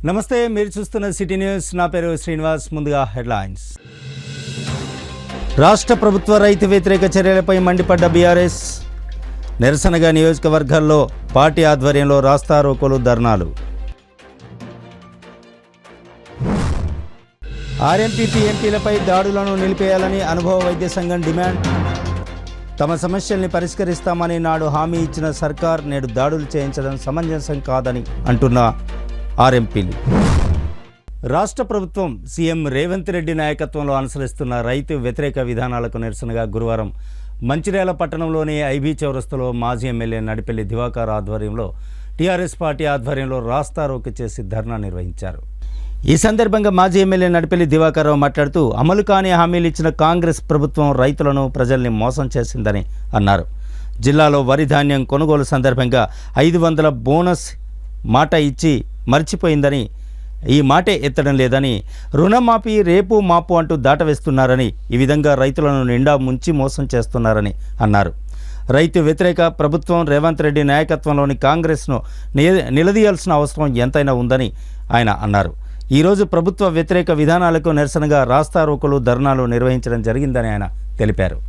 నమస్తే, మీరు చూస్తున్న సిటీ న్యూస్. నా పేరు శ్రీనివాస్. ముందుగా హెడ్లైన్స్. రాష్ట్ర ప్రభుత్వ రైతు వ్యతిరేక చర్యలపై మండిపడ్డ బీఆర్ఎస్. నిరసనగా నియోజకవర్గాల్లో పార్టీ ఆధ్వర్యంలో రాస్తారోకోలు, ధర్నాలు. ఆర్ఎంపీ ఎంపీలపై దాడులను నిలిపేయాలని అనుభవ వైద్య సంఘం డిమాండ్. తమ సమస్యల్ని పరిష్కరిస్తామని నాడు హామీ ఇచ్చిన సర్కార్ నేడు దాడులు చేయించడం సమంజసం కాదని అంటున్న ఆర్ఎంపీలు. రాష్ట్ర ప్రభుత్వం సీఎం రేవంత్ రెడ్డి నాయకత్వంలో అనుసరిస్తున్న రైతు వ్యతిరేక విధానాలకు నిరసనగా గురువారం మంచిర్యాల పట్టణంలోని ఐబీ చౌరస్తాలో మాజీ ఎమ్మెల్యే నడిపెల్లి దివాకర్ ఆధ్వర్యంలో టీఆర్ఎస్ పార్టీ ఆధ్వర్యంలో రాస్తారోకో చేసి ధర్నా నిర్వహించారు. ఈ సందర్భంగా మాజీ ఎమ్మెల్యే నడిపెల్లి దివాకర్ మాట్లాడుతూ అమలు కాని హామీలు ఇచ్చిన కాంగ్రెస్ ప్రభుత్వం రైతులను, ప్రజల్ని మోసం చేసిందని అన్నారు. జిల్లాలో వరి ధాన్యం కొనుగోలు సందర్భంగా 500 బోనస్ మాట ఇచ్చి మర్చిపోయిందని, ఈ మాటే ఎత్తడం లేదని, రుణమాఫీ రేపు మాపు అంటూ దాటవేస్తున్నారని, ఈ విధంగా రైతులను నిండా ముంచి మోసం చేస్తున్నారని అన్నారు. రైతు వ్యతిరేక ప్రభుత్వం రేవంత్ రెడ్డి నాయకత్వంలోని కాంగ్రెస్ను నిలదీయాల్సిన అవసరం ఎంతైనా ఉందని ఆయన అన్నారు. ఈరోజు ప్రభుత్వ వ్యతిరేక విధానాలకు నిరసనగా రాస్తారోకోలు, ధర్నాలు నిర్వహించడం జరిగిందని ఆయన తెలిపారు.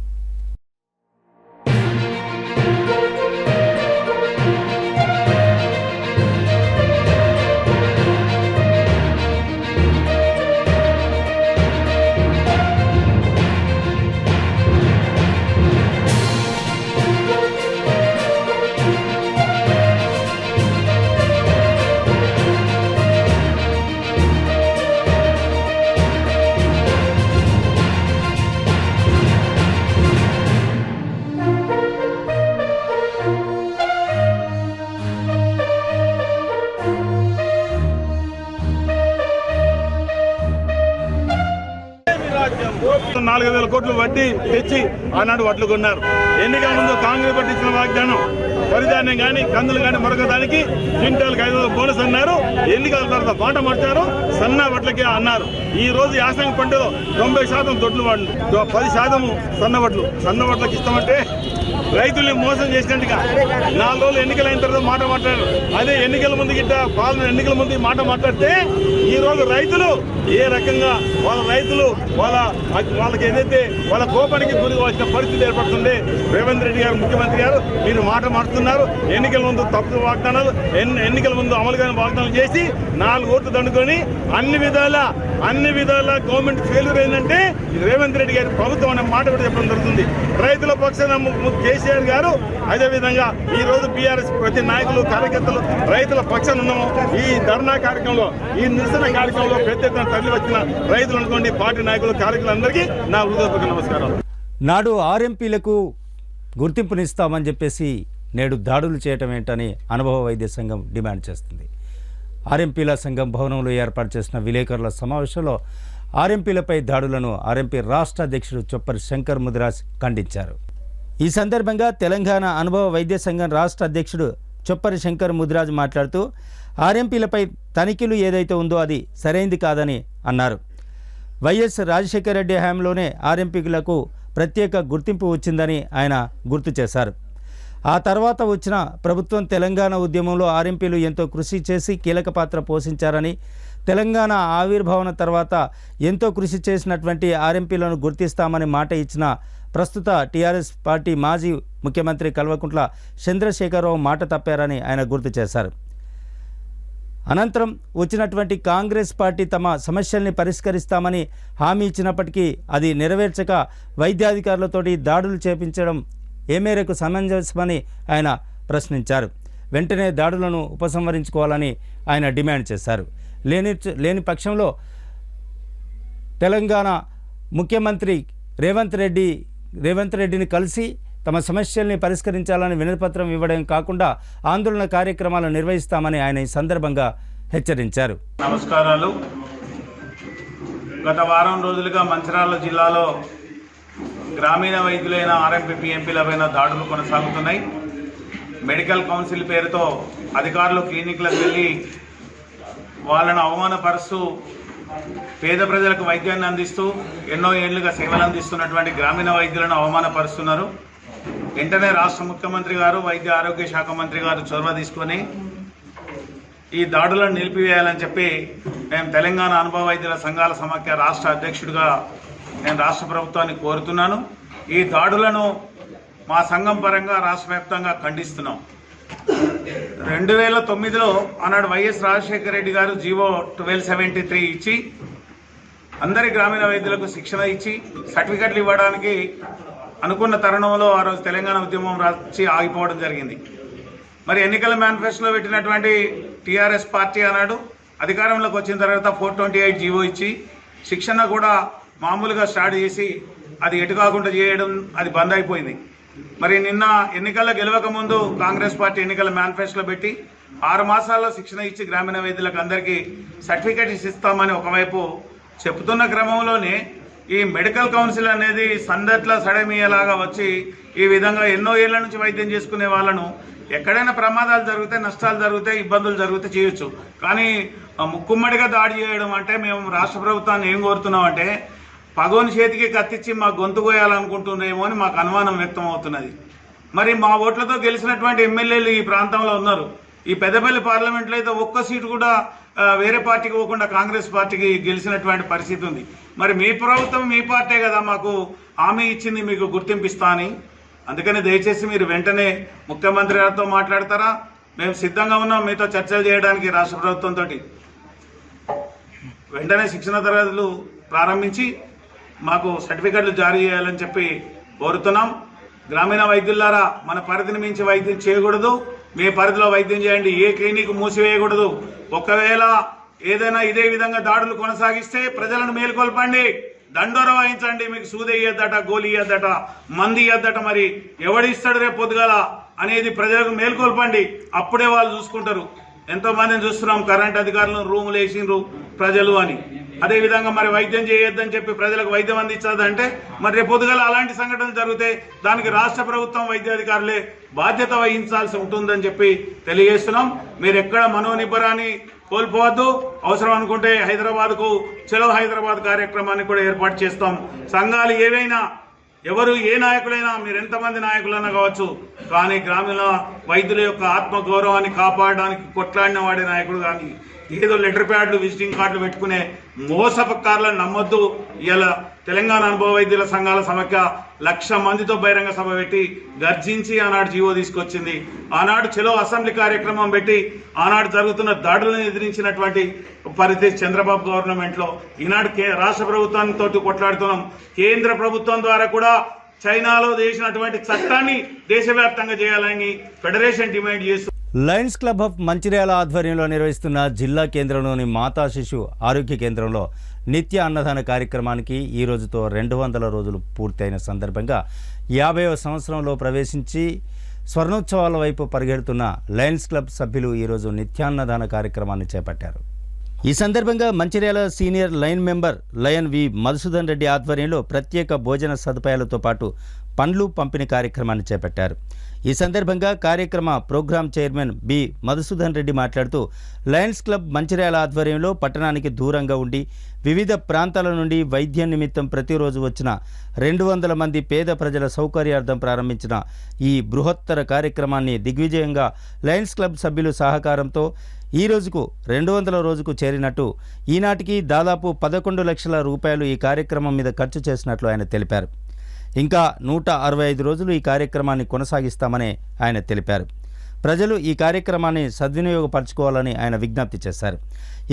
$4,000 కోట్లు వడ్డీ తెచ్చి ఆనాడు వడ్లు కొన్నారు. ఎన్నికల ముందు కాంగ్రెస్ పార్టీ ఇచ్చిన వాగ్దానం వరిధాన్యం కానీ, కందులు కానీ, మరొక దానికి క్వింటాల్కి 500 బోనస్ అన్నారు. ఎన్నికల తర్వాత మాట మార్చారు, సన్న వడ్లకే అన్నారు. ఈ రోజు యాసంగి పంటలో 90% దొడ్లు వాడు, 10% సన్న వడ్లకి ఇస్తామంటే రైతుల్ని మోసం చేసినట్టుగా 4 రోజులు ఎన్నికలైన తర్వాత మాట మాట్లాడారు. అదే ఎన్నికల ముందు గిట్ట పాలన ఎన్నికల ముందు మాట మాట్లాడితే ఈ రోజు రైతులు ఏ రకంగా వాళ్ళకి ఏదైతే వాళ్ళ కోపానికి గురి వచ్చిన పరిస్థితి ఏర్పడుతుంది. రేవంత్ రెడ్డి గారు, ముఖ్యమంత్రి గారు, మీరు మాట మారుతున్నారు. ఎన్నికల ముందు తప్పుడు వాగ్దానాలు, ఎన్నికల ముందు అమలు కాని వాగ్దానాలు చేసి 4 ఓట్లు దండుకొని అన్ని విధాల గవర్నమెంట్ ఫెయిల్యూర్ అయిందంటే రేవంత్ రెడ్డి గారి ప్రభుత్వం అనే మాట కూడా చెప్పడం జరుగుతుంది. రైతుల పక్షాన కేసీఆర్ గారు, అదేవిధంగా ఈ రోజు బీఆర్ఎస్ ప్రతి నాయకులు, కార్యకర్తలు రైతుల పక్షాన ఉన్నాము. ఈ ధర్నా కార్యక్రమంలో, ఈ నిరసన కార్యక్రమంలో పెద్ద ఎత్తున తరలి వచ్చిన రైతులు అనుకోండి, పార్టీ నాయకులు, కార్యకర్తలందరికీ నా హృదయపూర్వక నమస్కారాలు. నాడు ఆర్ఎంపీలకు గుర్తింపునిస్తామని చెప్పేసి నేడు దాడులు చేయటం ఏంటని అనుభవ వైద్య సంఘం డిమాండ్ చేస్తుంది. ఆర్ఎంపీల సంఘం భవనంలో ఏర్పాటు చేసిన విలేకరుల సమావేశంలో ఆర్ఎంపీలపై దాడులను ఆర్ఎంపీ రాష్ట్ర అధ్యక్షుడు చొప్పరి శంకర్ ముదిరాజ్ ఖండించారు. ఈ సందర్భంగా తెలంగాణ అనుభవ వైద్య సంఘం రాష్ట్ర అధ్యక్షుడు చొప్పరి శంకర్ ముదిరాజ్ మాట్లాడుతూ ఆర్ఎంపీలపై తనిఖీలు ఏదైతే ఉందో అది సరైంది కాదని అన్నారు. వైఎస్ రాజశేఖర రెడ్డి హయాంలోనే ఆర్ఎంపీలకు ప్రత్యేక గుర్తింపు వచ్చిందని ఆయన గుర్తు చేశారు. ఆ తర్వాత వచ్చిన ప్రభుత్వం తెలంగాణ ఉద్యమంలో ఆర్ఎంపీలు ఎంతో కృషి చేసి కీలక పాత్ర పోషించారని, తెలంగాణ ఆవిర్భావన తర్వాత ఎంతో కృషి చేసినటువంటి ఆర్ఎంపీలను గుర్తిస్తామని మాట ఇచ్చిన ప్రస్తుత టీఆర్ఎస్ పార్టీ మాజీ ముఖ్యమంత్రి కల్వకుంట్ల చంద్రశేఖరరావు మాట తప్పారని ఆయన గుర్తు చేశారు. అనంతరం వచ్చినటువంటి కాంగ్రెస్ పార్టీ తమ సమస్యల్ని పరిష్కరిస్తామని హామీ ఇచ్చినప్పటికీ అది నెరవేర్చక వైద్యాధికారులతోటి దాడులు చేపించడం ఏ మేరకు సమంజసమని ఆయన ప్రశ్నించారు. వెంటనే దాడులను ఉపసంహరించుకోవాలని ఆయన డిమాండ్ చేశారు. లేని పక్షంలో తెలంగాణ ముఖ్యమంత్రి రేవంత్ రెడ్డిని కలిసి తమ సమస్యల్ని పరిష్కరించాలని వినతిపత్రం ఇవ్వడం కాకుండా ఆందోళన కార్యక్రమాలు నిర్వహిస్తామని ఆయన ఈ సందర్భంగా హెచ్చరించారు. నమస్కారాలు. గత వారం రోజులుగా మంచిర్యాల జిల్లాలో గ్రామీణ వైద్యులైన ఆర్ఎంపీ ఎంపీలపైన దాడులు కొనసాగుతున్నాయి. మెడికల్ కౌన్సిల్ పేరుతో అధికారులు క్లినిక్లకు వెళ్ళి వాళ్ళను అవమానపరుస్తూ పేద ప్రజలకు వైద్యాన్ని అందిస్తూ ఎన్నో ఏళ్లుగా సేవలు అందిస్తున్నటువంటి గ్రామీణ వైద్యులను అవమానపరుస్తున్నారు. వెంటనే రాష్ట్ర ముఖ్యమంత్రి గారు, వైద్య ఆరోగ్య శాఖ మంత్రి గారు చొరవ తీసుకొని ఈ దాడులను నిలిపివేయాలని చెప్పి మేము తెలంగాణ అనుభవ వైద్యుల సంఘాల సమాఖ్య రాష్ట్ర అధ్యక్షుడిగా నేను రాష్ట్ర ప్రభుత్వాన్ని కోరుతున్నాను. ఈ దాడులను మా సంఘం పరంగా రాష్ట్ర వ్యాప్తంగా ఖండిస్తున్నాం. 2009లో ఆనాడు వైఎస్ రాజశేఖర రెడ్డి గారు జీవో 1273 ఇచ్చి అందరి గ్రామీణ వైద్యులకు శిక్షణ ఇచ్చి సర్టిఫికెట్లు ఇవ్వడానికి అనుకున్న తరుణంలో ఆ రోజు తెలంగాణ ఉద్యమం వచ్చి ఆగిపోవడం జరిగింది. మరి ఎన్నికల మేనిఫెస్టోలో పెట్టినటువంటి టీఆర్ఎస్ పార్టీ అన్నాడు అధికారంలోకి వచ్చిన తర్వాత 428 జీవో ఇచ్చి శిక్షణ కూడా మామూలుగా స్టార్ట్ చేసి అది ఎటు కాకుండా చేయడం అది బంద్ అయిపోయింది. మరి నిన్న ఎన్నికల్లో గెలవక ముందు కాంగ్రెస్ పార్టీ ఎన్నికల మేనిఫెస్టోలో పెట్టి 6 మాసాల్లో శిక్షణ ఇచ్చి గ్రామీణ వైద్యులకు అందరికీ సర్టిఫికెట్స్ ఇస్తామని ఒకవైపు చెప్తున్న క్రమంలోనే ఈ మెడికల్ కౌన్సిల్ అనేది సందట్ల సడమియలాగా వచ్చి ఈ విధంగా ఎన్నో ఏళ్ల నుంచి వైద్యం చేసుకునే వాళ్ళను ఎక్కడైనా ప్రమాదాలు జరిగితే నష్టాలు జరిగితే ఇబ్బందులు జరిగితే చేయొచ్చు, కానీ ముక్కుమ్మడిగా దాడి చేయడం అంటే మేము రాష్ట్ర ప్రభుత్వాన్ని ఏం కోరుతున్నామంటే పగోని చేతికి కత్తిచ్చి మా గొంతు కోయాలనుకుంటున్నారేమో అని మాకు అనుమానం వ్యక్తం అవుతున్నది. మరి మా ఓట్లతో గెలిచినటువంటి ఎమ్మెల్యేలు ఈ ప్రాంతంలో ఉన్నారు. ఈ పెద్దపల్లి పార్లమెంట్లో అయితే ఒక్క సీటు కూడా వేరే పార్టీకి పోకుండా కాంగ్రెస్ పార్టీకి గెలిచినటువంటి పరిస్థితి ఉంది. మరి మీ ప్రభుత్వం మీ పార్టీ కదా మాకు హామీ ఇచ్చింది మీకు గుర్తింపిస్తా అని. అందుకని దయచేసి మీరు వెంటనే ముఖ్యమంత్రి గారితో మాట్లాడతారా? మేము సిద్ధంగా ఉన్నాం మీతో చర్చలు చేయడానికి. రాష్ట్ర ప్రభుత్వంతో వెంటనే శిక్షణ తరగతులు ప్రారంభించి మాకు సర్టిఫికెట్లు జారీ చేయాలని చెప్పి కోరుతున్నాం. గ్రామీణ వైద్యులారా, మన పరిధిని మించి వైద్యం చేయకూడదు. మీ పరిధిలో వైద్యం చేయండి. ఏ క్లినిక్ మూసివేయకూడదు. ఒకవేళ ఏదైనా ఇదే విధంగా దాడులు కొనసాగిస్తే ప్రజలను మేల్కొల్పండి, దండోర వాయించండి. మీకు సూది ఇయ్యద్దట, గోలి ఇయ్యద్దట, మంది ఇయ్యద్దట. మరి ఎవడిస్తాడు రేపు పొద్దుగాల అనేది ప్రజలకు మేల్కొల్పండి. అప్పుడే వాళ్ళు చూసుకుంటారు. ఎంతో మందిని చూస్తున్నాం, కరెంట్ అధికారులను రూములు వేసిండ్రు ప్రజలు అని. అదేవిధంగా మరి వైద్యం చేయొద్దని చెప్పి ప్రజలకు వైద్యం అందించదంటే మరి రేపు పొద్దుగాల అలాంటి సంఘటనలు జరిగితే దానికి రాష్ట్ర ప్రభుత్వం వైద్యాధికారులే బాధ్యత వహించాల్సి ఉంటుందని చెప్పి తెలియజేస్తున్నాం. మీరు ఎక్కడ మనోనిబ్బరాన్ని కోల్పోవద్దు. అవసరం అనుకుంటే హైదరాబాద్కు చలో హైదరాబాద్ కార్యక్రమాన్ని కూడా ఏర్పాటు చేస్తాం. సంఘాలు ఏవైనా, ఎవరు ఏ నాయకులైనా, మీరు ఎంతమంది నాయకులైనా కావచ్చు, కానీ గ్రామీణ వైద్యుల యొక్క ఆత్మగౌరవాన్ని కాపాడడానికి కొట్లాడిన వాడే నాయకుడు కానీ ఏదో లెటర్ ప్యాడ్లు విజిటింగ్ కార్డులు పెట్టుకునే మోసపకారులను నమ్మొద్దు. ఇలా తెలంగాణ అనుభవ వైద్యుల సంఘాల సమాఖ్య 1,00,000 మందితో బహిరంగ సభ పెట్టి గర్జించి ఆనాడు జీవో తీసుకొచ్చింది. ఆనాడు చలో అసెంబ్లీ కార్యక్రమం పెట్టి ఆనాడు జరుగుతున్న దాడులను ఎదిరించినటువంటి పరిస్థితి చంద్రబాబు గవర్నమెంట్లో. ఈనాడు రాష్ట్ర ప్రభుత్వంతో కొట్లాడుతున్నాం. కేంద్ర ప్రభుత్వం ద్వారా కూడా చైనాలో చేసినటువంటి చట్టాన్ని దేశవ్యాప్తంగా చేయాలని ఫెడరేషన్ డిమాండ్ చేస్తూ లయన్స్ క్లబ్ ఆఫ్ మంచిర్యాల ఆధ్వర్యంలో నిర్వహిస్తున్న జిల్లా కేంద్రంలోని మాతా శిశు ఆరోగ్య కేంద్రంలో నిత్య అన్నదాన కార్యక్రమానికి ఈ రోజుతో 200 రోజులు పూర్తయిన సందర్భంగా 50వ సంవత్సరంలో ప్రవేశించి స్వర్ణోత్సవాల వైపు పరిగెడుతున్న లయన్స్ క్లబ్ సభ్యులు ఈరోజు నిత్యాన్నదాన కార్యక్రమాన్ని చేపట్టారు. ఈ సందర్భంగా Mancherial senior lion member lion V Madhusudan Reddy ఆధ్వర్యంలో ప్రత్యేక భోజన సదుపాయాలతో పాటు పండ్లు పంపిణీ కార్యక్రమాన్ని చేపట్టారు. ఈ సందర్భంగా కార్యక్రమ program chairman B Madhusudan Reddy మాట్లాడుతూ లయన్స్ క్లబ్ మంచిర్యాల ఆధ్వర్యంలో పట్టణానికి దూరంగా ఉండి వివిధ ప్రాంతాల నుండి వైద్యం నిమిత్తం ప్రతిరోజు వచ్చిన 200 మంది పేద ప్రజల సౌకర్యార్థం ప్రారంభించిన ఈ బృహత్తర కార్యక్రమాన్ని దిగ్విజయంగా లయన్స్ క్లబ్ సభ్యులు సహకారంతో ఈ రోజుకు 200వ రోజుకు చేరినట్టు, ఈనాటికి దాదాపు 11 లక్షల రూపాయలు ఈ కార్యక్రమం మీద ఖర్చు చేసినట్లు ఆయన తెలిపారు. ఇంకా 165 రోజులు ఈ కార్యక్రమాన్ని కొనసాగిస్తామని ఆయన తెలిపారు. ప్రజలు ఈ కార్యక్రమాన్ని సద్వినియోగపరచుకోవాలని ఆయన విజ్ఞప్తి చేశారు.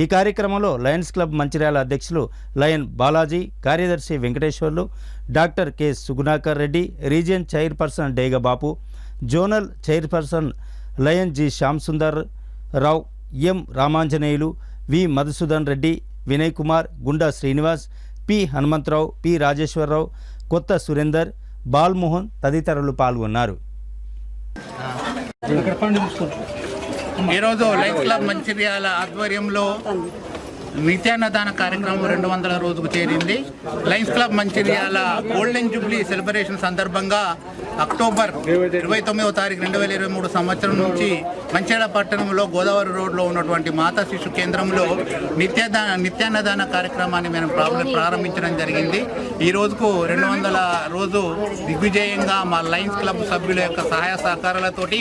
ఈ కార్యక్రమంలో లయన్స్ క్లబ్ మంచిర్యాల అధ్యక్షులు లయన్ బాలాజీ, కార్యదర్శి Venkateswarlu, doctor K Sugunakar Reddy, region chairperson Dega Bapu, zonal chairperson lion G Shyam Sundar Rao, M Ramanjaneyulu, V Madhusudan Reddy, Vinay Kumar, Gunda Srinivas, P Hanumantharao, P Rajeswararao, Kotha Surender, Balmohan తదితరులు పాల్గొన్నారు. ఈరోజు లయన్స్ క్లబ్ మంచిర్యాల ఆధ్వర్యంలో నిత్యాన్నదాన కార్యక్రమం 200వ రోజుకు చేరింది. Lions club Mancherial golden Jubilee celebration సందర్భంగా అక్టోబర్ 29వ తారీఖు 2023 సంవత్సరం నుంచి మంచిర్యాల పట్టణంలో గోదావరి రోడ్లో ఉన్నటువంటి మాతా శిశు కేంద్రంలో నిత్యాన్నదాన కార్యక్రమాన్ని మేము ప్రారంభించడం జరిగింది. ఈ రోజుకు 200వ రోజు దిగ్విజయంగా మా లయన్స్ క్లబ్ సభ్యుల యొక్క సహాయ సహకారాలతోటి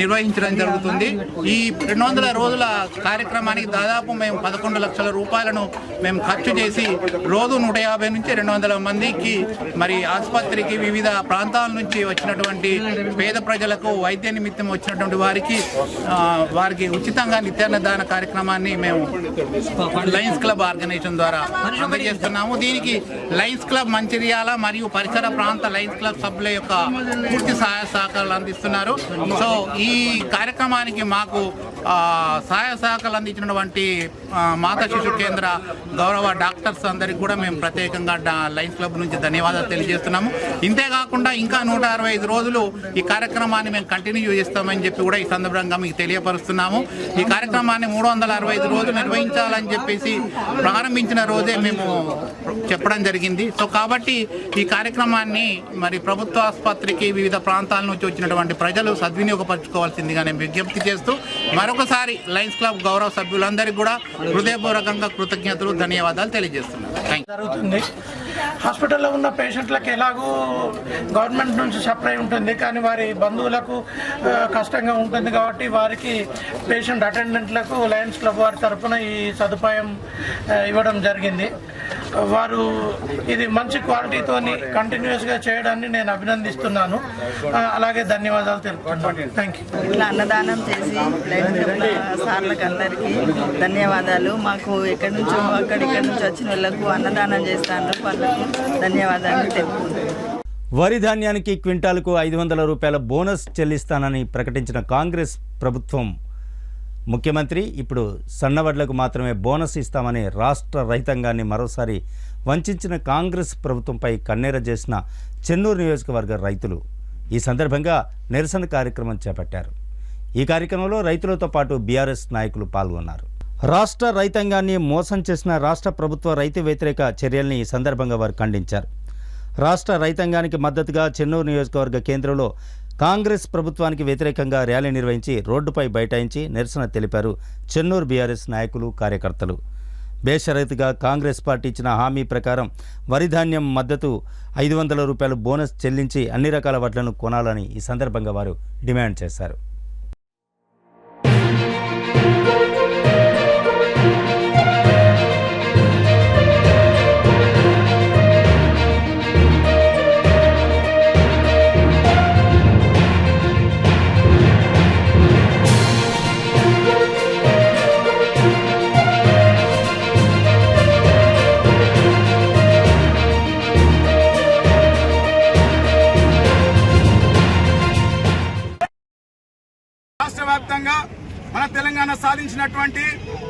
నిర్వహించడం జరుగుతుంది. ఈ 200 రోజుల కార్యక్రమానికి దాదాపు మేము 11 లక్షల రూపాయలను మేము ఖర్చు చేసి రోజు 150 నుంచి 200 మందికి మరి ఆసుపత్రికి వివిధ ప్రాంతాల నుంచి వచ్చినటువంటి పేద ప్రజలకు వైద్య నిమిత్తం వచ్చినటువంటి వారికి ఉచితంగా నిత్యాన్నదాన కార్యక్రమాన్ని మేము లయన్స్ క్లబ్ ఆర్గనైజేషన్ ద్వారా అందజేస్తున్నాము. దీనికి లయన్స్ క్లబ్ మంచిర్యాల మరియు పరిసర ప్రాంత లయన్స్ క్లబ్ సభ్యుల యొక్క పూర్తి సహాయ సహకారాలు అందిస్తున్నారు. సో ఈ కార్యక్రమానికి మాకు సహాయ సహకారాలు అందించినటువంటి మాతా శిశు కేంద్ర గౌరవ డాక్టర్స్ అందరికీ కూడా మేము ప్రత్యేకంగా లయన్స్ క్లబ్ నుంచి ధన్యవాదాలు తెలియజేస్తున్నాము. ఇంతేకాకుండా ఇంకా 165 రోజులు ఈ కార్యక్రమాన్ని మేము కంటిన్యూ చేస్తామని చెప్పి కూడా ఈ సందర్భంగా మీకు తెలియపరుస్తున్నాము. ఈ కార్యక్రమాన్ని 365 రోజులు నిర్వహించాలని చెప్పేసి ప్రారంభించిన రోజే మేము చెప్పడం జరిగింది. సో కాబట్టి ఈ కార్యక్రమాన్ని మరి ప్రభుత్వ ఆసుపత్రికి వివిధ ప్రాంతాల నుంచి వచ్చినటువంటి ప్రజలు సద్వినియోగపరచుకోవాల్సిందిగా నేను విజ్ఞప్తి చేస్తూ మరొకసారి లయన్స్ క్లబ్ గౌరవ సభ్యులందరికీ కూడా హృదయపూర్వకంగా కృతజ్ఞతలు ధన్యవాదాలు తెలియజేస్తున్నాను. జరుగుతుంది. హాస్పిటల్లో ఉన్న పేషెంట్లకు ఎలాగూ గవర్నమెంట్ నుంచి సప్లై ఉంటుంది, కానీ వారి బంధువులకు కష్టంగా ఉంటుంది కాబట్టి వారికి పేషెంట్ అటెండెంట్లకు లయన్స్ క్లబ్ వారి తరఫున ఈ సదుపాయం ఇవ్వడం జరిగింది. వారు ఇది మంచి క్వాలిటీతోని కంటిన్యూస్గా చేయడాన్ని నేను అభినందిస్తున్నాను. అలాగే ధన్యవాదాలు తెలుపుతున్నాను. Thank you. ఇట్లా అన్నదానం చేసి సార్లకు అందరికీ ధన్యవాదాలు. మాకు ఎక్కడి నుంచో ఇక్కడి నుంచి వచ్చిన వాళ్ళకు అన్నదానం చేస్తాను, వాళ్ళకు ధన్యవాదాలు తెలుపుతున్నాను. వరి ధాన్యానికి క్వింటాలకు 500 రూపాయల బోనస్ చెల్లిస్తానని ప్రకటించిన కాంగ్రెస్ ప్రభుత్వం ముఖ్యమంత్రి ఇప్పుడు సన్నవడ్లకు మాత్రమే బోనస్ ఇస్తామని రాష్ట్ర రైతాంగాన్ని మరోసారి వంచిన కాంగ్రెస్ ప్రభుత్వంపై కన్నెర చేసిన చెన్నూరు నియోజకవర్గ రైతులు ఈ సందర్భంగా నిరసన కార్యక్రమం చేపట్టారు. ఈ కార్యక్రమంలో రైతులతో పాటు బీఆర్ఎస్ నాయకులు పాల్గొన్నారు. రాష్ట్ర రైతాంగాన్ని మోసం చేసిన రాష్ట్ర ప్రభుత్వ రైతు వ్యతిరేక చర్యల్ని ఈ సందర్భంగా వారు ఖండించారు. రాష్ట్ర రైతాంగానికి మద్దతుగా చెన్నూరు నియోజకవర్గ కేంద్రంలో కాంగ్రెస్ ప్రభుత్వానికి వ్యతిరేకంగా ర్యాలీ నిర్వహించి రోడ్డుపై బైఠాయించి నిరసన తెలిపారు చెన్నూరు బీఆర్ఎస్ నాయకులు, కార్యకర్తలు. బేషరతుగా కాంగ్రెస్ పార్టీ ఇచ్చిన హామీ ప్రకారం వరి ధాన్యం మద్దతు 500 రూపాయలు బోనస్ చెల్లించి అన్ని రకాల వడ్లను కొనాలని ఈ సందర్భంగా వారు డిమాండ్ చేశారు. రాష్ట్ర వ్యాప్తంగా మన తెలంగాణ సాధించినటువంటి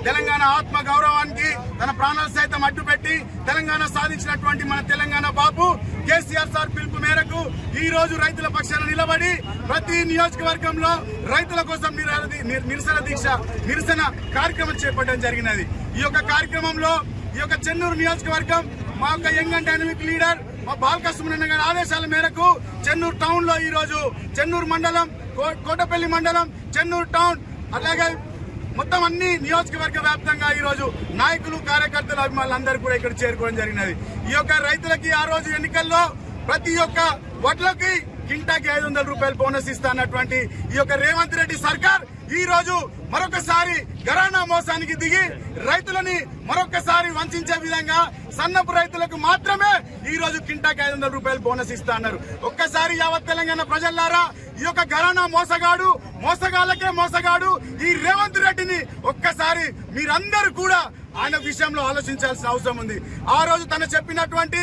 తెలంగాణ ఆత్మ గౌరవానికి తన ప్రాణాలు సైతం అడ్డుపెట్టి తెలంగాణ సాధించినటువంటి మన తెలంగాణ బాబు కేసీఆర్ సార్ పిలుపు మేరకు ఈ రోజు రైతుల పక్షాన నిలబడి ప్రతి నియోజకవర్గంలో రైతుల కోసం నిరసన కార్యక్రమం చేపట్టడం జరిగినది. ఈ యొక్క కార్యక్రమంలో ఈ యొక్క చెన్నూరు నియోజకవర్గం మా యొక్క యంగ్ అండ్ డైనమిక్ లీడర్ మా బాలకృష్ణ గారి ఆదేశాల మేరకు చెన్నూరు టౌన్ లో ఈ రోజు చెన్నూరు మండలం, కోటపల్లి మండలం, చెన్నూరు టౌన్ అలాగే మొత్తం అన్ని నియోజకవర్గ వ్యాప్తంగా ఈ రోజు నాయకులు, కార్యకర్తలు, అభిమానులు అందరూ కూడా ఇక్కడ చేరుకోవడం జరిగినది. ఈ యొక్క రైతులకి ఆ రోజు ఎన్నికల్లో ప్రతి ఒక్క వడ్లకి కింటాకి 500 రూపాయలు బోనస్ ఇస్తానటువంటి ఈ యొక్క రేవంత్ రెడ్డి సర్కార్ ఈ రోజు మరొకసారి ఘరానా మోసానికి దిగి రైతులని మరొకసారి వంచే విధంగా సన్నపు రైతులకు మాత్రమే ఈ రోజు కింటాకి 500 రూపాయలు బోనస్ ఇస్తా అన్నారు. ఒక్కసారి యావత్ తెలంగాణ ప్రజలారా ఈ యొక్క ఘరానా మోసగాళ్ళకే మోసగాడు ఈ రేవంత్ రెడ్డిని ఒక్కసారి మీరందరూ కూడా ఆయన విషయంలో ఆలోచించాల్సిన అవసరం ఉంది. ఆ రోజు తను చెప్పినటువంటి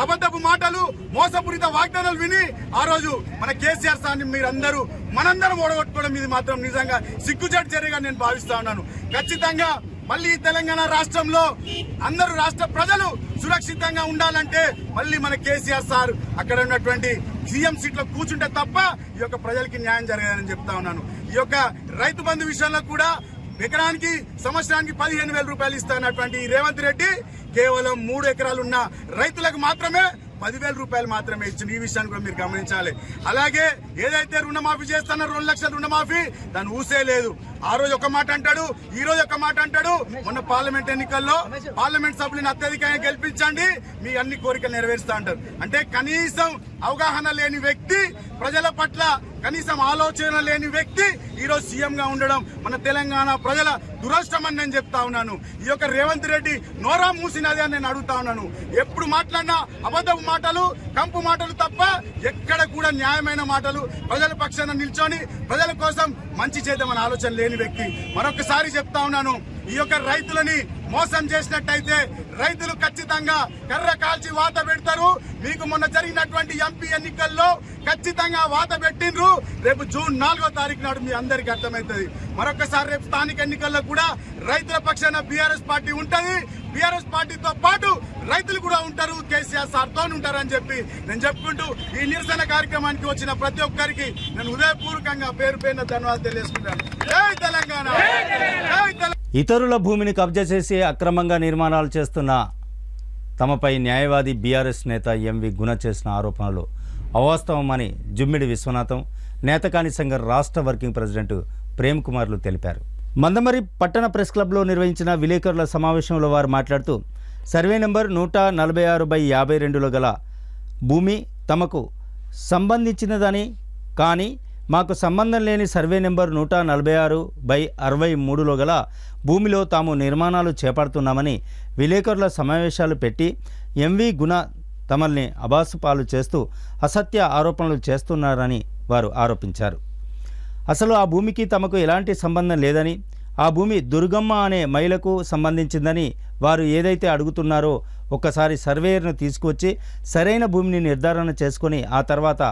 అబద్ధపు మాటలు, మోసపూరిత వాగ్దానాలు విని ఆ రోజు మన కేసీఆర్ సార్ని మీరందరూ మనందరం ఓడగొట్టుకోవడం ఇది మాత్రం నిజంగా సిగ్గుచేటు చర్యగా నేను భావిస్తా ఉన్నాను. ఖచ్చితంగా మళ్ళీ తెలంగాణ రాష్ట్రంలో అందరూ రాష్ట్ర ప్రజలు సురక్షితంగా ఉండాలంటే మళ్ళీ మన కేసీఆర్ సార్ అక్కడ ఉన్నటువంటి సీఎం సీట్లో కూర్చుంటే తప్ప ఈ యొక్క ప్రజలకి న్యాయం జరగదని చెప్తా ఉన్నాను. ఈ యొక్క రైతు బంధు విషయంలో కూడా ఎకరానికి సంవత్సరానికి 15,000 రూపాయలు ఇస్తానటువంటి రేవంత్ రెడ్డి కేవలం 3 ఎకరాలున్న రైతులకు మాత్రమే 10,000 రూపాయలు మాత్రమే ఇచ్చింది. ఈ విషయాన్ని కూడా మీరు గమనించాలి. అలాగే ఏదైతే రుణమాఫీ చేస్తున్నారో 2 లక్షల రుణమాఫీ దాన్ని ఊసే లేదు. ఆ రోజు ఒక మాట అంటాడు, ఈ రోజు ఒక మాట అంటాడు. మొన్న పార్లమెంట్ ఎన్నికల్లో పార్లమెంట్ సభ్యులను అత్యధికంగా గెలిపించండి, మీ అన్ని కోరికలు నెరవేరుస్తా అంటారు. అంటే కనీసం అవగాహన లేని వ్యక్తి, ప్రజల పట్ల కనీసం ఆలోచన లేని వ్యక్తి ఈరోజు సీఎం గా ఉండడం మన తెలంగాణ ప్రజల దురదృష్టం అని నేను చెప్తా ఉన్నాను. ఈ యొక్క రేవంత్ రెడ్డి నోరా మూసినది అని నేను అడుగుతా ఉన్నాను. ఎప్పుడు మాట్లాడినా అబద్ధపు మాటలు, కంపు మాటలు తప్ప ఎక్కడ కూడా న్యాయమైన మాటలు, ప్రజల పక్షాన నిల్చొని ప్రజల కోసం మంచి చేద్దామని ఆలోచన లేని వ్యక్తి. మరొకసారి చెప్తా ఉన్నాను, ఈ యొక్క రైతులని మోసం చేసినట్టయితే రైతులు ఖచ్చితంగా కర్ర కాల్చి వాత పెడతారు. మీకు మొన్న జరిగినటువంటి ఎంపీ ఎన్నికల్లో ఖచ్చితంగా వాత పెట్టిండ్రు. రేపు జూన్ 4వ తారీఖు నాడు మీ అందరికీ అర్థమవుతుంది. మరొకసారి రేపు స్థానిక ఎన్నికల్లో కూడా రైతుల పక్షాన బీఆర్ఎస్ పార్టీ ఉంటది. బీఆర్ఎస్ పార్టీతో పాటు రైతులు కూడా ఉంటారు, కేసీఆర్ సార్తో ఉంటారని చెప్పి నేను చెప్పుకుంటూ ఈ నిరసన కార్యక్రమానికి వచ్చిన ప్రతి ఒక్కరికి నేను హృదయపూర్వకంగా పేరు పేరున ధన్యవాదాలు తెలియజేసుకుంటాను. జై తెలంగాణ, జై తెలంగాణ. ఇతరుల భూమిని కబ్జా చేసి అక్రమంగా నిర్మాణాలు చేస్తున్న తమపై న్యాయవాది బీఆర్ఎస్ నేత ఎంవి గుణ చేసిన ఆరోపణలు అవాస్తవమని జుమ్మిడి విశ్వనాథం, నేతకాని సంఘం రాష్ట్ర వర్కింగ్ ప్రెసిడెంట్ ప్రేమ్ కుమార్లు తెలిపారు. మందమరి పట్టణ ప్రెస్ క్లబ్లో నిర్వహించిన విలేకరుల సమావేశంలో వారు మాట్లాడుతూ సర్వే నెంబర్ 146/52లో గల భూమి తమకు సంబంధించినదని, కానీ మాకు సంబంధం లేని సర్వే నెంబర్ 146/63లో గల భూమిలో తాము నిర్మాణాలు చేపడుతున్నామని విలేకరుల సమావేశాలు పెట్టి ఎంవి గుణ తమల్ని అబాసుపాలు చేస్తూ అసత్య ఆరోపణలు చేస్తున్నారని వారు ఆరోపించారు. అసలు ఆ భూమికి తమకు ఎలాంటి సంబంధం లేదని, ఆ భూమి దుర్గమ్మ అనే మహిళకు సంబంధించిందని వారు ఏదైతే అడుగుతున్నారో ఒక్కసారి సర్వేయర్ను తీసుకువచ్చి సరైన భూమిని నిర్ధారణ చేసుకొని ఆ తర్వాత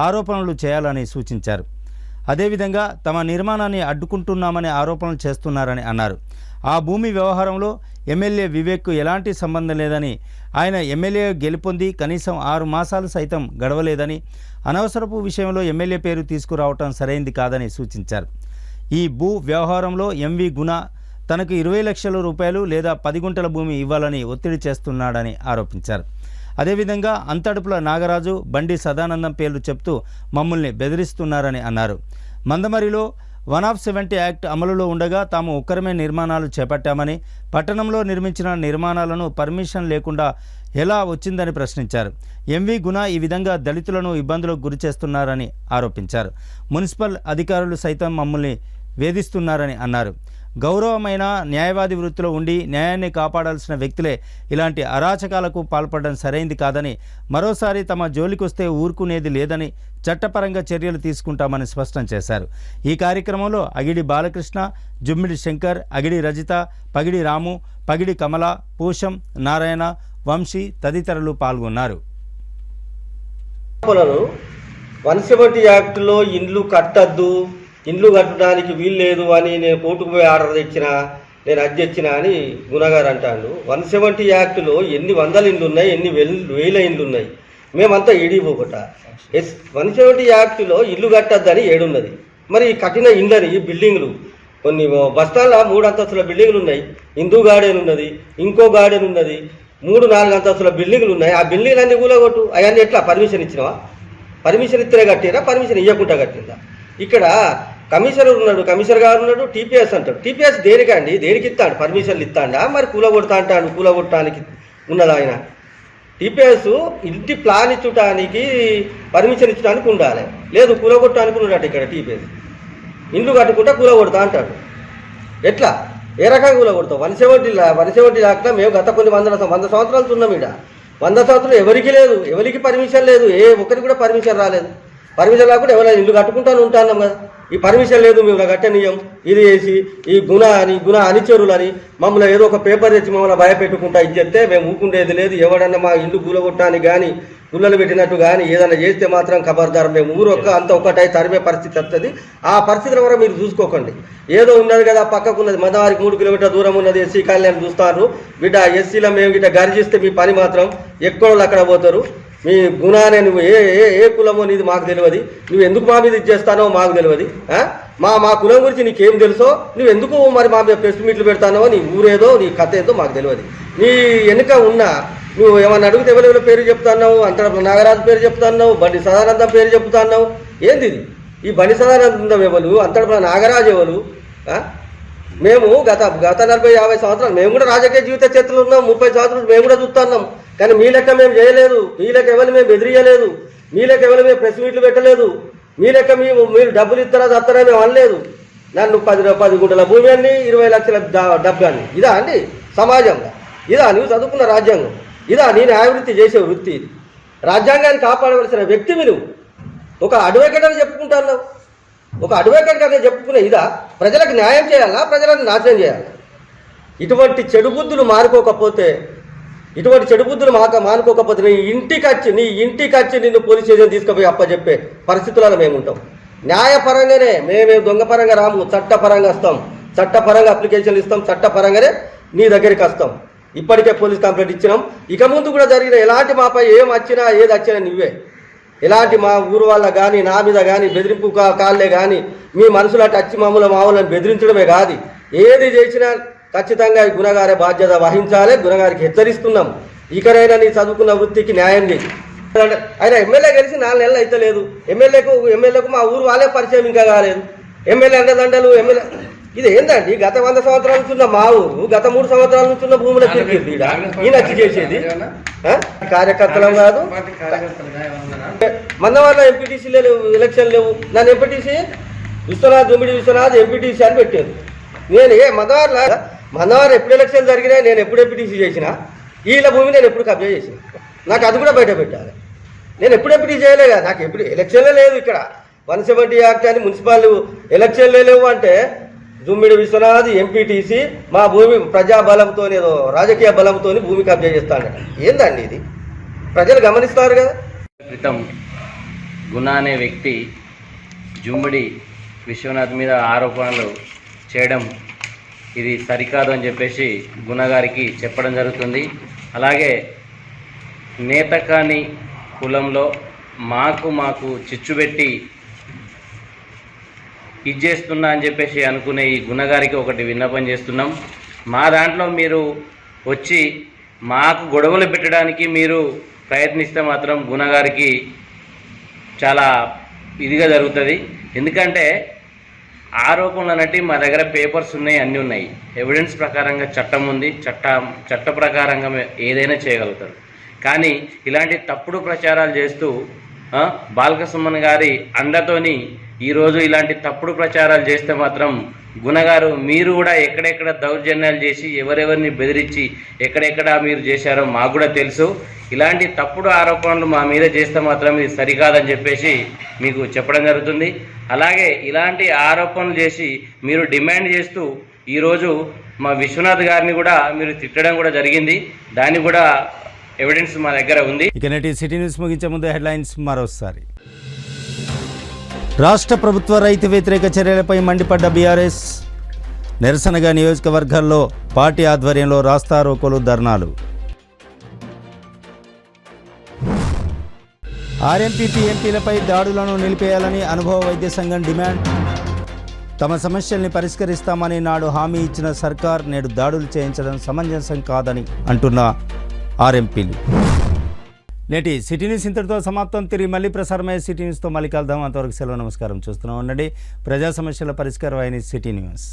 ఆరోపణలు చేయాలని సూచించారు. అదేవిధంగా తమ నిర్మాణాన్ని అడ్డుకుంటున్నామని ఆరోపణలు చేస్తున్నారని అన్నారు. ఆ భూమి వ్యవహారంలో ఎమ్మెల్యే వివేక్కు ఎలాంటి సంబంధం లేదని, ఆయన ఎమ్మెల్యే గెలుపొంది కనీసం 6 మాసాలు సైతం గడవలేదని, అనవసరపు విషయంలో ఎమ్మెల్యే పేరు తీసుకురావటం సరైంది కాదని సూచించారు. ఈ భూ వ్యవహారంలో ఎంవి గుణ తనకు 20 లక్షల రూపాయలు లేదా 10 గుంటల భూమి ఇవ్వాలని ఒత్తిడి చేస్తున్నాడని ఆరోపించారు. అదేవిధంగా అంతడుపుల నాగరాజు, బండి సదానందం పేర్లు చెప్తూ మమ్మల్ని బెదిరిస్తున్నారని అన్నారు. మందమరిలో 170 యాక్ట్ అమలులో ఉండగా తాము ఒక్కరమే నిర్మాణాలు చేపట్టామని, పట్టణంలో నిర్మించిన నిర్మాణాలను పర్మిషన్ లేకుండా ఎలా వచ్చిందని ప్రశ్నించారు. ఎంవి గుణ ఈ విధంగా దళితులను ఇబ్బందులకు గురి చేస్తున్నారని ఆరోపించారు. మున్సిపల్ అధికారులు సైతం మమ్మల్ని వేధిస్తున్నారని అన్నారు. గౌరవమైన న్యాయవాది వృత్తిలో ఉండి న్యాయాన్ని కాపాడాల్సిన వ్యక్తులే ఇలాంటి అరాచకాలకు పాల్పడడం సరైంది కాదని, మరోసారి తమ జోలికొస్తే ఊరుకునేది లేదని, చట్టపరంగా చర్యలు తీసుకుంటామని స్పష్టం చేశారు. ఈ కార్యక్రమంలో అగిడి బాలకృష్ణ, జుమ్మిడి శంకర్, అగిడి రజిత, పగిడి రాము, పగిడి కమల, పూషం, నారాయణ, వంశీ తదితరులు పాల్గొన్నారు. 170 యాక్టులో ఇండ్లు కట్టద్దు, ఇండ్లు కట్టడానికి వీల్లేదు అని నేను కోర్టుకు పోయి ఆర్డర్ తెచ్చిన, నేను అది తెచ్చిన అని గుణగారు అంటాడు. 170 యాక్టులో ఎన్ని వందల ఇండ్లు ఉన్నాయి, ఎన్ని వేల ఇండ్లు ఉన్నాయి, మేమంతా ఏడిపోకట. 170 యాక్టులో ఇల్లు కట్టద్దని ఏడున్నది. మరి కట్టిన ఇండ్లని బిల్డింగ్లు కొన్ని బస్తాల 3 అంతస్తుల బిల్డింగ్లు ఉన్నాయి, హిందూ గార్డెన్ ఉన్నది, ఇంకో గార్డెన్ ఉన్నది, 3-4 అంతస్తుల బిల్డింగ్లు ఉన్నాయి. ఆ బిల్డింగ్లన్నీ కూలగొట్టు. అవన్నీ ఎట్లా పర్మిషన్ ఇచ్చినావా? పర్మిషన్ ఇస్తేనే కట్టిరా, పర్మిషన్ ఇవ్వకుండా కట్టిందా? ఇక్కడ కమిషనర్ ఉన్నాడు, కమిషనర్ గారు ఉన్నాడు, టీపీఎస్ అంటాడు. టీపీఎస్ దేనికండి, దేనికి ఇస్తాడు? పర్మిషన్లు ఇస్తాడా? మరి కూలగొడతా అంటాడు. కూలగొట్టడానికి ఉన్నది ఆయన. టీపీఎస్ ఇంటి ప్లాన్ ఇచ్చడానికి పర్మిషన్ ఇచ్చడానికి ఉండాలి, లేదు కూలగొట్టడానికి ఉన్నాడు. ఇక్కడ టీపీఎస్ ఇండ్లు కట్టుకుంటా కూలగొడతా అంటాడు. ఎట్లా, ఏ రకంగా కూలగొడతావు? 170 లాక్లో మేము గత కొన్ని 100 సంవత్సరాలు ఉన్నాం. ఇక్కడ 100 సంవత్సరాలు ఎవరికి లేదు, ఎవరికి పర్మిషన్ లేదు, ఏ ఒక్కరికి కూడా పర్మిషన్ రాలేదు. పర్మిషన్ రాకుండా ఎవరైనా ఇల్లు కట్టుకుంటాను ఉంటాను కదా. ఈ పర్మిషన్ లేదు, మేము కట్టనీయం, ఇది చేసి ఈ గుణ అనిచరులని మమ్మల్ని ఏదో ఒక పేపర్ తెచ్చి మమ్మల్ని భయపెట్టుకుంటా ఇది చెప్తే మేము ఊకుండేది లేదు. ఎవడన్నా మా ఇల్లు కూలగొట్టడానికి కానీ గుళ్ళలు పెట్టినట్టు కానీ ఏదైనా చేస్తే మాత్రం ఖబర్దార్, మేము ఊరు అంత ఒకటై తరిమే పరిస్థితి వస్తుంది. ఆ పరిస్థితుల వరకు మీరు చూసుకోకండి. ఏదో ఉన్నది కదా, పక్కకున్నది మందవారికి 3 కిలోమీటర్ల దూరం ఉన్నది ఎస్సీ కాలనీ చూస్తారు బిడ్డ. ఎస్సీలో మేము గిట్ట గర్జిస్తే మీ పని మాత్రం ఎక్కడో అక్కడ పోతారు. మీ గుణాన్ని నువ్వు ఏ కులమో నీది మాకు తెలియదు, నువ్వు ఎందుకు మా మీద ఇచ్చేస్తానో మాకు తెలియదు. మా కులం గురించి నీకేం తెలుసో, నువ్వు ఎందుకు మరి మా మీద ప్రెస్ మీట్లు పెడతానో, నీ ఊరేదో నీ కథ ఏదో మాకు తెలియదు. నీ వెనుక ఉన్న నువ్వు ఏమన్నా అడిగితే ఎవరెవరి పేరు చెప్తున్నావు, అంతరపుల నాగరాజు పేరు చెప్తున్నావు, బండి సదానందం పేరు చెప్తున్నావు. ఏంది ఇది? ఈ బండి సదానందం ఎవరు, అంతరపుల నాగరాజు ఎవరు? మేము గత 40-50 సంవత్సరాలు మేము కూడా రాజకీయ జీవిత చరిత్రలు ఉన్నాం. 30 సంవత్సరాలు మేము కూడా చూస్తున్నాం. కానీ మీ లెక్క మేము చేయలేదు, మీ లెక్క ఎవరు మేము బెదిరియలేదు, మీ లెక్క ఎవరు మేము ప్రెస్ మీట్లు పెట్టలేదు, మీ లెక్క మీరు డబ్బులు ఇస్తారా మేము అనలేదు. నన్ను 10 గుంటల భూమి అన్ని 20 లక్షల డబ్బు అని. ఇదా అండి సమాజం? ఇదా నువ్వు చదువుకున్న రాజ్యాంగం? ఇదా నీ న్యాయవృత్తి చేసే వృత్తి? రాజ్యాంగాన్ని కాపాడవలసిన వ్యక్తివి నువ్వు. ఒక అడ్వకేట్ అని చెప్పుకుంటున్నావు, ఒక అడ్వకేట్ కదా చెప్పుకునే ఇదా? ప్రజలకు న్యాయం చేయాలా, ప్రజలను నాశనం చేయాలా? ఇటువంటి చెడు బుద్ధులు మానుకోకపోతే నీ ఇంటికి వచ్చి నిన్ను పోలీస్ స్టేషన్ తీసుకుపోయి అప్పచెప్పే పరిస్థితులలో మేము ఉంటాం. న్యాయపరంగానే మేమే దొంగపరంగా రాము, చట్టపరంగా వస్తాం, చట్టపరంగా అప్లికేషన్లు ఇస్తాం, చట్టపరంగానే నీ దగ్గరికి వస్తాం. ఇప్పటికే పోలీస్ కంప్లైంట్ ఇచ్చినాం. ఇక ముందు కూడా జరిగిన ఎలాంటి మాపై ఏది వచ్చినా నువ్వే. ఎలాంటి మా ఊరు వాళ్ళ కానీ నా మీద కానీ బెదిరింపు కాళ్ళే కానీ మీ మనుషుల టచ్ మామూలను బెదిరించడమే కాదు, ఏది చేసినా ఖచ్చితంగా ఈ గుణగారి బాధ్యత వహించాలి. గుణగారికి హెచ్చరిస్తున్నాం. ఇకనైనా నీ చదువుకున్న వృత్తికి న్యాయం చేయి. ఆయన ఎమ్మెల్యే గెలిచి 4 నెలలు అయితే లేదు. ఎమ్మెల్యేకు మా ఊరు వాళ్ళే పరిచయం ఇంకా కాలేదు. ఎమ్మెల్యే అండదండలు ఎమ్మెల్యే ఇది ఏందండి? గత 100 సంవత్సరాల నుంచి ఉన్న మా ఊరు గత 3 సంవత్సరాల నుంచి ఉన్న భూముల తిరిగి ఈయన వచ్చి చేసేది కార్యకర్తలం కాదు. మందవాళ్ళ ఎంపీటీసీ ఎలక్షన్ లేవు. నన్ను ఎంపీటీసీ దుమ్మిడి విశ్వనాథ్ ఎంపీటీసీ అని పెట్టారు. నేను మందవారు ఎప్పుడు ఎలక్షన్ జరిగినా నేను ఎప్పుడు ఎంపీటీసీ చేసినా వీళ్ళ భూమి నేను ఎప్పుడు కబ్జా చేసిన. నాకు అది కూడా బయట పెట్టాలి. నేను ఎప్పుడు ఎంపీటీ చేయలే కదా, నాకు ఎప్పుడు ఎలక్షన్లే లేదు. ఇక్కడ 170 యాక్ట్ అని మున్సిపల్ ఎలక్షన్లే లేవు అంటే దుమ్మిడి విశ్వనాథ్ ఎంపీటీసీ మా భూమి ప్రజాబలంతో ఏదో రాజకీయ బలంతో భూమి కబ్జా చేస్తాడు. ఏందండి ఇది? ప్రజలు గమనిస్తారు కదా. క్రితం గుణ అనే వ్యక్తి జుమ్మిడి విశ్వనాథ్ మీద ఆరోపణలు చేయడం ఇది సరికాదు అని చెప్పేసి గుణగారికి చెప్పడం జరుగుతుంది. అలాగే నేతకాని కులంలో మాకు చిచ్చుబెట్టి ఇచ్చేస్తున్నా అని చెప్పేసి అనుకునే ఈ గుణగారికి ఒకటి విన్నపం చేస్తున్నాం. మా దాంట్లో మీరు వచ్చి మాకు గొడవలు పెట్టడానికి మీరు ప్రయత్నిస్తే మాత్రం గుణగారికి చాలా ఇదిగా జరుగుతుంది. ఎందుకంటే ఆరోపణలు అన్నట్టు మా దగ్గర పేపర్స్ ఉన్నాయి, అన్నీ ఉన్నాయి, ఎవిడెన్స్ ప్రకారంగా చట్టం ఉంది, చట్ట ప్రకారంగా ఏదైనా చేయగలుగుతారు. కానీ ఇలాంటి తప్పుడు ప్రచారాలు చేస్తూ బాల్కసుమన్ గారి అండతోని ఈరోజు ఇలాంటి తప్పుడు ప్రచారాలు చేస్తే మాత్రం గుణగారు మీరు కూడా ఎక్కడెక్కడ దౌర్జన్యాలు చేసి ఎవరెవరిని బెదిరించి ఎక్కడెక్కడ మీరు చేశారో మాకు కూడా తెలుసు. ఇలాంటి తప్పుడు ఆరోపణలు మా మీద చేస్తే మాత్రం ఇది సరికాదని చెప్పేసి మీకు చెప్పడం జరుగుతుంది. అలాగే ఇలాంటి ఆరోపణలు చేసి మీరు డిమాండ్ చేస్తూ ఈరోజు మా విశ్వనాథ్ గారిని కూడా మీరు తిట్టడం కూడా జరిగింది. దాన్ని కూడా ఎవిడెన్స్ మా దగ్గర ఉంది. ఇక నేటి సిటీ న్యూస్ ముగించే ముందు హెడ్లైన్స్ మరోసారి. రాష్ట్ర ప్రభుత్వ రైతు వ్యతిరేక చర్యలపై మండిపడ్డ బీఆర్ఎస్. నిరసనగా నియోజకవర్గాల్లో పార్టీ ఆధ్వర్యంలో రాస్తారోకోలు, ధర్నాలు. ఆర్ఎంపీ ఎంపీలపై దాడులను నిలిపేయాలని అనుభవ వైద్య సంఘం డిమాండ్. తమ సమస్యల్ని పరిష్కరిస్తామని నాడు హామీ ఇచ్చిన సర్కార్ నేడు దాడులు చేయించడం సమంజసం కాదని అంటున్న ఆర్ఎంపీలు. నేటి సిటీ న్యూస్ ఇంతటితో సమాప్తం. తిరిగి మళ్ళీ ప్రసారమయ్యే సిటీ న్యూస్తో మళ్ళీ కలుద్దాం. అంతవరకు సెలవు, నమస్కారం. చూస్తూనే ఉండండి ప్రజా సమస్యల పరిష్కారం అయిన సిటీ న్యూస్.